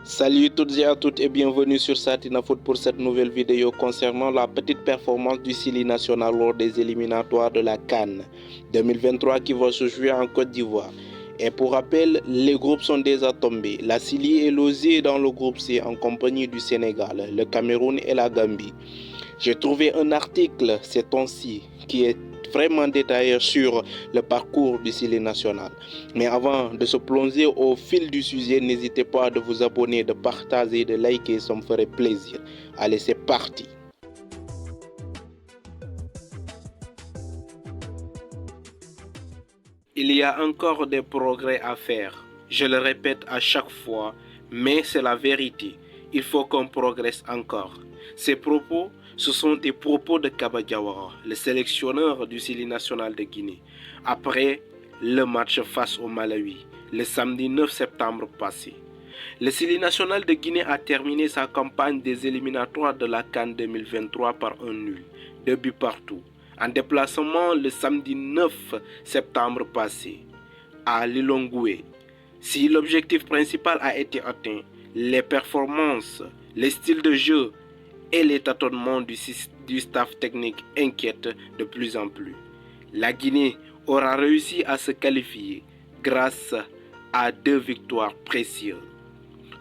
Salut toutes et à toutes et bienvenue sur Satina Foot pour cette nouvelle vidéo concernant la petite performance du Sili national lors des éliminatoires de la CAN 2023 qui va se jouer en Côte d'Ivoire. Et pour rappel, les groupes sont déjà tombés. La Sili est logée dans le groupe C en compagnie du Sénégal, le Cameroun et la Gambie. J'ai trouvé un article ces temps-ci qui est vraiment détaillé sur le parcours du Sili national. Mais avant de se plonger au fil du sujet, n'hésitez pas à vous abonner, de partager, de liker, ça me ferait plaisir. Allez, c'est parti. Il y a encore des progrès à faire. Je le répète à chaque fois, mais c'est la vérité. Il faut qu'on progresse encore. Ces propos, ce sont des propos de Kaba Diawara, le sélectionneur du Sili national de Guinée, après le match face au Malawi, le samedi 9 septembre passé. Le Sili national de Guinée a terminé sa campagne des éliminatoires de la CAN 2023 par un nul, 2 buts partout, en déplacement le samedi 9 septembre passé à Lilongwe. Si l'objectif principal a été atteint, les performances, les styles de jeu et les tâtonnements du staff technique inquiètent de plus en plus. La Guinée aura réussi à se qualifier grâce à 2 victoires précieuses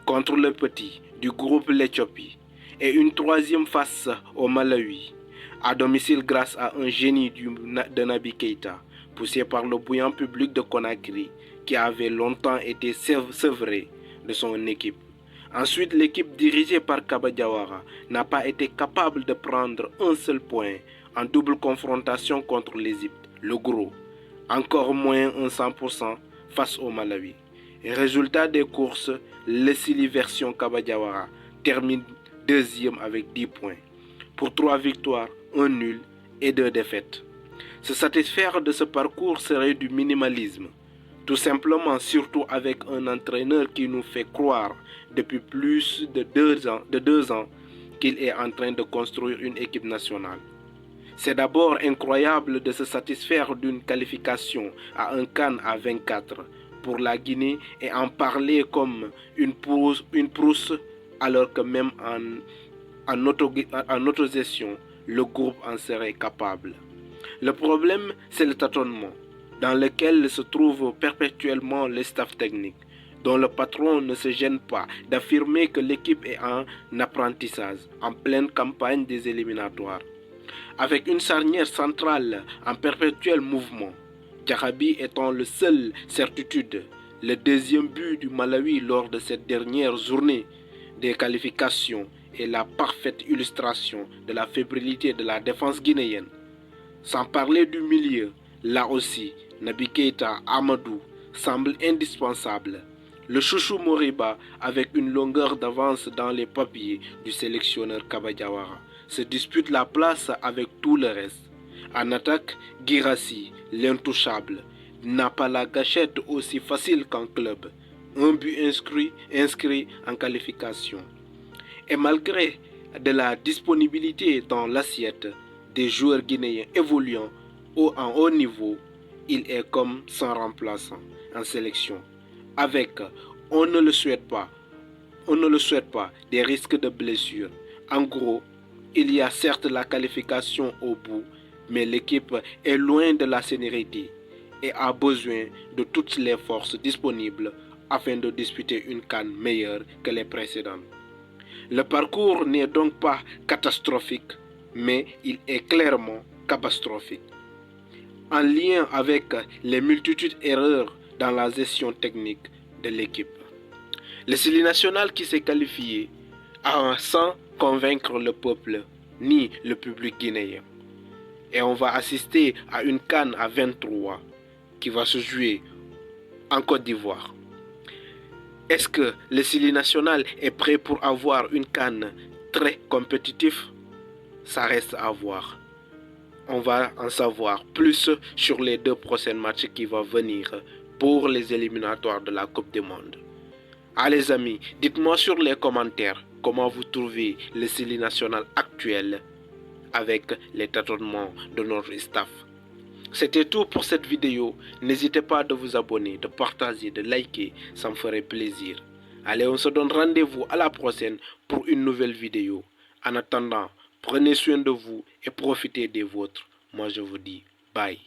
contre le petit du groupe l'Éthiopie et une 3e face au Malawi, à domicile grâce à un génie de Naby Keïta, poussé par le bouillant public de Conakry qui avait longtemps été sevré de son équipe. Ensuite, l'équipe dirigée par Kaba Diawara n'a pas été capable de prendre un seul point en double confrontation contre l'Égypte, le gros, encore moins un 100% face au Malawi. Résultat des courses, le Sili version Kaba Diawara termine 2e avec 10 points, pour 3 victoires, 1 nul et 2 défaites. Se satisfaire de ce parcours serait du minimalisme. Tout simplement, surtout avec un entraîneur qui nous fait croire depuis plus de 2 ans qu'il est en train de construire une équipe nationale. C'est d'abord incroyable de se satisfaire d'une qualification à un CAN à 24 pour la Guinée et en parler comme une prousse alors que même en autogestion, le groupe en serait capable. Le problème, c'est le tâtonnement, dans lequel se trouve perpétuellement le staff technique, dont le patron ne se gêne pas d'affirmer que l'équipe est en apprentissage, en pleine campagne des éliminatoires. Avec une charnière centrale en perpétuel mouvement, Diakhaby étant le seul certitude, le 2e but du Malawi lors de cette dernière journée des qualifications est la parfaite illustration de la fébrilité de la défense guinéenne. Sans parler du milieu, là aussi, Naby Keïta Amadou semble indispensable. Le chouchou Moriba, avec une longueur d'avance dans les papiers du sélectionneur Kaba Diawara, se dispute la place avec tout le reste. En attaque, Guirassy, l'intouchable, n'a pas la gâchette aussi facile qu'en club. Un but inscrit en qualification. Et malgré de la disponibilité dans l'assiette des joueurs guinéens évoluant en haut niveau, il est comme son remplaçant en sélection. Avec, on ne le souhaite pas, des risques de blessure. En gros, il y a certes la qualification au bout, mais l'équipe est loin de la sérénité et a besoin de toutes les forces disponibles afin de disputer une CAN meilleure que les précédentes. Le parcours n'est donc pas catastrophique, mais il est clairement catastrophique. En lien avec les multitudes d'erreurs dans la gestion technique de l'équipe. Le Sili national qui s'est qualifié sans convaincre le peuple ni le public guinéen. Et on va assister à une CAN à 23 qui va se jouer en Côte d'Ivoire. Est-ce que le Sili national est prêt pour avoir une CAN très compétitive? Ça reste à voir. On va en savoir plus sur les 2 prochains matchs qui vont venir pour les éliminatoires de la Coupe du Monde. Allez amis, dites-moi sur les commentaires comment vous trouvez le Sili national actuel avec les tâtonnements de notre staff. C'était tout pour cette vidéo. N'hésitez pas à vous abonner, de partager, de liker, ça me ferait plaisir. Allez, on se donne rendez-vous à la prochaine pour une nouvelle vidéo. En attendant, prenez soin de vous et profitez des vôtres. Moi, je vous dis bye.